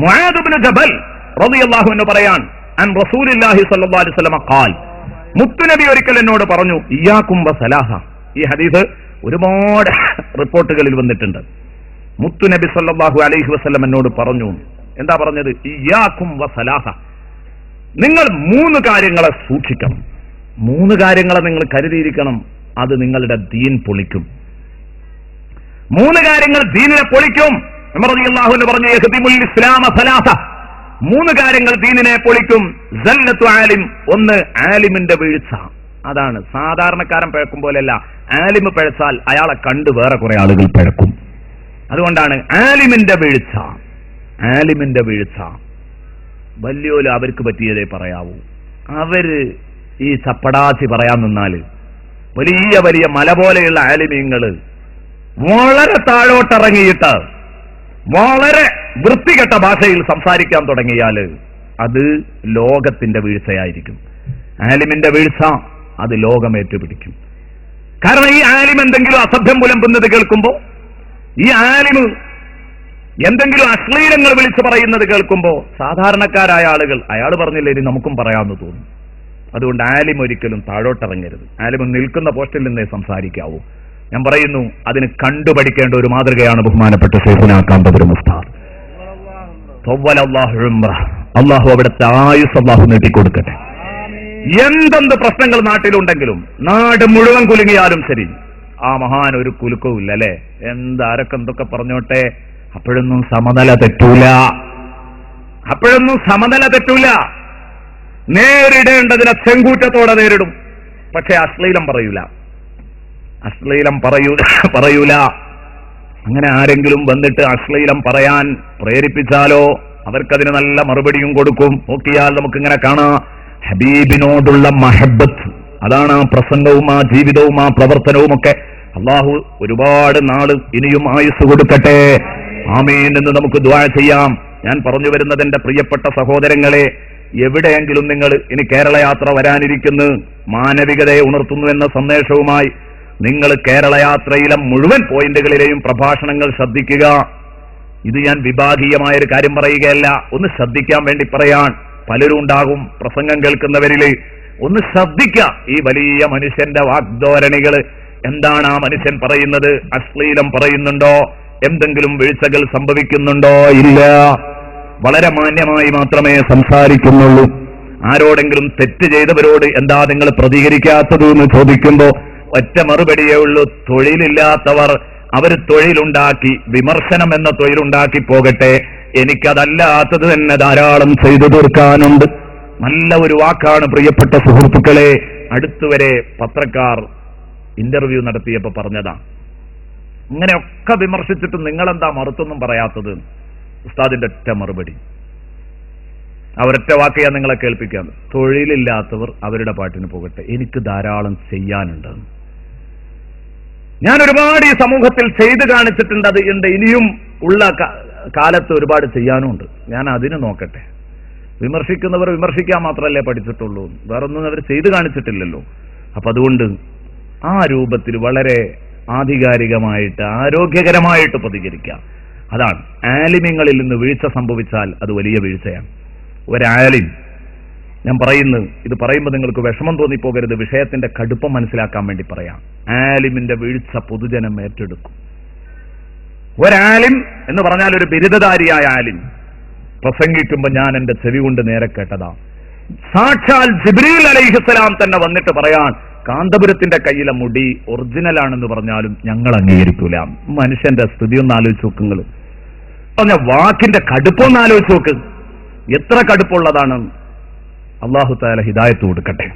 മുആദ് ഇബ്നു ജബൽ റളിയല്ലാഹു അൻഹു പറയാൻ അൻ റസൂലുള്ളാഹി സ്വല്ലല്ലാഹു അലൈഹി വസല്ലം ഖാൽ, മുത്തുനബി ഒരിക്കൽ എന്നോട് പറഞ്ഞു, ഇയ്യാകും വസലാഹ. ഈ ഹദീസ് ഒരുപാട് റിപ്പോർട്ടുകളിൽ വന്നിട്ടുണ്ട്. മുത്തുനബി സ്വല്ലല്ലാഹു അലൈഹി വസല്ലം എന്നോട് പറഞ്ഞു, എന്താ പറഞ്ഞത്? ഇയ്യാകും വസലാഹ, നിങ്ങൾ 3 കാര്യങ്ങളെ സൂക്ഷിക്കണം, 3 കാര്യങ്ങളെ നിങ്ങൾ കരുതിയിരിക്കണം, അത് നിങ്ങളുടെ ദീൻ പൊളിക്കും. 3 കാര്യങ്ങൾ ദീനിനെ പൊളിക്കും. ഉമർ റളിയല്ലാഹു അൻഹു പറഞ്ഞു, യഹ്ദിമുൽ ഇസ്ലാമ സലാസ, 3 കാര്യങ്ങൾ ദീനിനെ പൊളിക്കും. സല്ലത്തു ആലിം, 1 ആലിമിന്റെ വീഴ്ച. അതാണ് സാധാരണക്കാരൻ പിഴക്കും പോലെയല്ല. ആലിമ് പിഴച്ചാൽ അയാളെ കണ്ട് വേറെ കുറെ ആളുകൾ പിഴക്കും. അതുകൊണ്ടാണ് ആലിമിന്റെ വീഴ്ച. ആലിമിന്റെ വീഴ്ച വലിയോല് അവർക്ക് പറ്റിയതേ പറയാവൂ. അവര് ഈ ചപ്പടാച്ചി പറയാൻ നിന്നാല് വലിയ വലിയ മല പോലെയുള്ള ആലിമീങ്ങള് വളരെ താഴോട്ടിറങ്ങിയിട്ട് വളരെ വൃത്തികെട്ട ഭാഷയിൽ സംസാരിക്കാൻ തുടങ്ങിയാല് അത് ലോകത്തിന്റെ വീഴ്ചയായിരിക്കും. ആലിമിന്റെ വീഴ്ച അത് ലോകം ഏറ്റുപിടിക്കും. കാരണം ഈ ആലിം എന്തെങ്കിലും അസഭ്യം പുലമ്പുന്നത് കേൾക്കുമ്പോ, ഈ ആലിമ് എന്തെങ്കിലും അശ്ലീലങ്ങൾ വിളിച്ചു പറയുന്നത് കേൾക്കുമ്പോ സാധാരണക്കാരായ ആളുകൾ അയാൾ പറഞ്ഞില്ലേ ഇനി നമുക്കും പറയാമെന്ന് തോന്നും. അതുകൊണ്ട് ആലിം ഒരിക്കലും താഴോട്ടിറങ്ങരുത്. ആലിം നിൽക്കുന്ന പോസ്റ്റിൽ നിന്നേ സംസാരിക്കാവൂ. ഞാൻ പറയുന്നു, അതിന് കണ്ടുപഠിക്കേണ്ട ഒരു മാതൃകയാണ് ബഹുമാനപ്പെട്ട ശൈഖുനാ കാന്തപുരം ഉസ്താദ്. അള്ളാഹു അവിടുത്തെ ആയുസ് അള്ളാഹു നീട്ടിക്കൊടുക്കട്ടെ. എന്തെന്ത് പ്രശ്നങ്ങൾ നാട്ടിലുണ്ടെങ്കിലും, നാട് മുഴുവൻ കുലുങ്ങിയാലും ശരി, ആ മഹാൻ ഒരു കുലുക്കവും ഇല്ല അല്ലെ. എന്താരൊക്കെ എന്തൊക്കെ പറഞ്ഞോട്ടെ, അപ്പോഴൊന്നും സമനില തെറ്റൂല. അപ്പോഴൊന്നും സമനില തെറ്റൂല. നേരിടേണ്ടതിനെ ചെങ്കൂറ്റത്തോടെ നേരിടും. പക്ഷെ അശ്ലീലം പറയൂല. അശ്ലീലം പറയൂല. അങ്ങനെ ആരെങ്കിലും വന്നിട്ട് അശ്ലീലം പറയാൻ പ്രേരിപ്പിച്ചാലോ അവർക്കതിന് നല്ല മറുപടിയും കൊടുക്കും. നോക്കിയാൽ നമുക്കിങ്ങനെ കാണാം, ഹബീബിനോടുള്ള മഹബത്ത്. അതാണ് ആ പ്രസംഗവും ആ ജീവിതവും ആ പ്രവർത്തനവും ഒക്കെ. അള്ളാഹു ഒരുപാട് നാള് ഇനിയും ആയുസ് കൊടുക്കട്ടെ. ആമീൻ എന്ന് നമുക്ക് ദുആ ചെയ്യാം. ഞാൻ പറഞ്ഞു വരുന്നത്, എന്റെ പ്രിയപ്പെട്ട സഹോദരങ്ങളെ, എവിടെയെങ്കിലും നിങ്ങൾ ഇനി കേരള യാത്ര വരാനിരിക്കുന്നു, മാനവികതയെ ഉണർത്തുന്നു എന്ന സന്ദേശവുമായി നിങ്ങൾ കേരള യാത്രയിലെ മുഴുവൻ പോയിന്റുകളിലെയും പ്രഭാഷണങ്ങൾ ശ്രദ്ധിക്കുക. ഇത് ഞാൻ വിഭാഗീയമായൊരു കാര്യം പറയുകയല്ല, ഒന്ന് ശ്രദ്ധിക്കാൻ വേണ്ടി പറയാൻ. പലരും ഉണ്ടാകും പ്രസംഗം കേൾക്കുന്നവരില്. ഒന്ന് ശ്രദ്ധിക്കുക, ഈ വലിയ മനുഷ്യന്റെ വാഗ്ധോരണികൾ എന്താണ്. ആ മനുഷ്യൻ പറയുന്നത് അശ്ലീലം പറയുന്നുണ്ടോ? എന്തെങ്കിലും വീഴ്ചകൾ സംഭവിക്കുന്നുണ്ടോ? ഇല്ല. വളരെ മാന്യമായി മാത്രമേ സംസാരിക്കുന്നുള്ളൂ. ആരോടെങ്കിലും തെറ്റ് ചെയ്തവരോട് എന്താ നിങ്ങൾ പ്രതികരിക്കാത്തത് എന്ന് ചോദിക്കുമ്പോ ഒറ്റ മറുപടിയേ ഉള്ളൂ, തൊഴിലില്ലാത്തവർ അവർ തൊഴിലുണ്ടാക്കി, വിമർശനം എന്ന തൊഴിലുണ്ടാക്കി പോകട്ടെ, എനിക്കതല്ലാത്തത് തന്നെ ധാരാളം ചെയ്തു തീർക്കാനുണ്ട്. നല്ല ഒരു വാക്കാണ് പ്രിയപ്പെട്ട സുഹൃത്തുക്കളെ. അടുത്തുവരെ പത്രക്കാർ ഇന്റർവ്യൂ നടത്തിയപ്പോ പറഞ്ഞതാ, ഇങ്ങനെയൊക്കെ വിമർശിച്ചിട്ട് നിങ്ങളെന്താ മറുത്തൊന്നും പറയാത്തത്? ഉസ്താദിന്റെ ഒറ്റ മറുപടി, അവരൊറ്റ വാക്ക് ഞാൻ നിങ്ങളെ കേൾപ്പിക്കാം, തൊഴിലില്ലാത്തവർ അവരുടെ പാട്ടിന് പോകട്ടെ, എനിക്ക് ധാരാളം ചെയ്യാനുണ്ട്. ഞാൻ ഒരുപാട് ഈ സമൂഹത്തിൽ ചെയ്തു കാണിച്ചിട്ടുണ്ട്. അത് ഉണ്ട്, ഇനിയും ഉള്ള കാലത്ത് ഒരുപാട് ചെയ്യാനുമുണ്ട്. ഞാൻ അതിന് നോക്കട്ടെ. വിമർശിക്കുന്നവർ വിമർശിക്കാൻ മാത്രമല്ലേ പഠിച്ചിട്ടുള്ളൂ, വേറൊന്നും അവർ ചെയ്തു കാണിച്ചിട്ടില്ലല്ലോ. അപ്പൊ അതുകൊണ്ട് ആ രൂപത്തിൽ വളരെ ആധികാരികമായിട്ട് ആരോഗ്യകരമായിട്ട് പ്രതികരിക്കാം. അതാണ് ആലിമ്യങ്ങളിൽ നിന്ന് വീഴ്ച സംഭവിച്ചാൽ അത് വലിയ വീഴ്ചയാണ്. ഒരാലിം, ഞാൻ പറയുന്നു, ഇത് പറയുമ്പോൾ നിങ്ങൾക്ക് വിഷമം തോന്നിപ്പോകരുത്, വിഷയത്തിന്റെ കടുപ്പം മനസ്സിലാക്കാൻ വേണ്ടി പറയാം. ആലിമിന്റെ വീഴ്ച പൊതുജനം ഏറ്റെടുക്കും. ഒരാലിം എന്ന് പറഞ്ഞാൽ ഒരു ബിരുദധാരിയായ ആലിം പ്രസംഗിക്കുമ്പോൾ ഞാൻ എന്റെ ചെവി കൊണ്ട് നേരെ കേട്ടതാ, സാക്ഷാൽ ജിബ്രീൽ അലൈഹിസ്സലാം തന്നെ വന്നിട്ട് പറയാൻ, കാന്തപുരത്തിന്റെ കയ്യിലെ മുടി ഒറിജിനലാണെന്ന് പറഞ്ഞാലും ഞങ്ങൾ അംഗീകരിക്കൂല. മനുഷ്യന്റെ സ്ഥിതി ഒന്ന് ആലോചിച്ച് നോക്കുങ്ങൾ. പറഞ്ഞ വാക്കിന്റെ കടുപ്പൊന്ന് ആലോചിച്ച് നോക്ക്, എത്ര കടുപ്പുള്ളതാണ്. അല്ലാഹു തആല ഹിദായത്ത് കൊടുക്കട്ടെ.